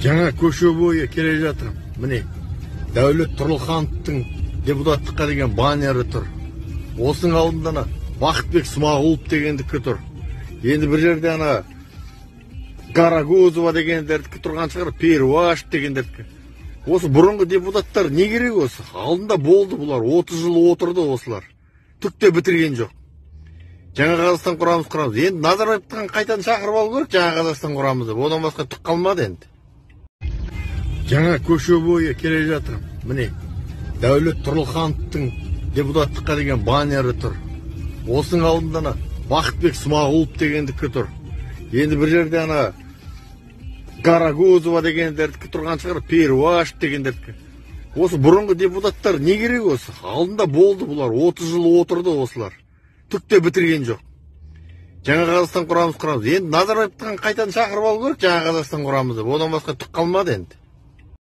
Жаңа көше бойы келе жатырмын. Міне, Дәулет Тұрлыхановтың депутаттыққа деген баннері тұр. Осының алдында Бақытбек Смағұлов дегендікі тұр. Енді бір жерде Карагозова дегендердікі тұрған шығар, Перуаш дегендердікі. Осы бұрынғы депутаттар не керек осы? Алдында болды бұлар, 30 жыл отырды осылар. Түкте бітірген жоқ. Жаңа Қазақстан құрамыз. Енді Назарбаевтан қайтадан шақырып алу керек жаңа Қазақстан құрамызды. Одан басқа түк қалмады енді. Жаңа көше бойы келе жатырмын. Міне, Дәулет Тұрлыхановтың депутаттыққа деген баннері тұр. Осының алдында Бақытбек Смағұлов дегендікі тұр. Енді бір жерде Карагозова дегендердікі тұрған шығар, Перуаш дегендердікі. Осы бұрынғы депутаттар не керек осы? Алдында болды бұлар, 30 жыл отырды осылар. Түкте бітірген жоқ. Жаңа Қазақстан құрамыз. Енді Назарбаевтан қайтадан шақырып алу керек жаңа Қазақстан құрамызды. Одан басқа түк қалмады енді.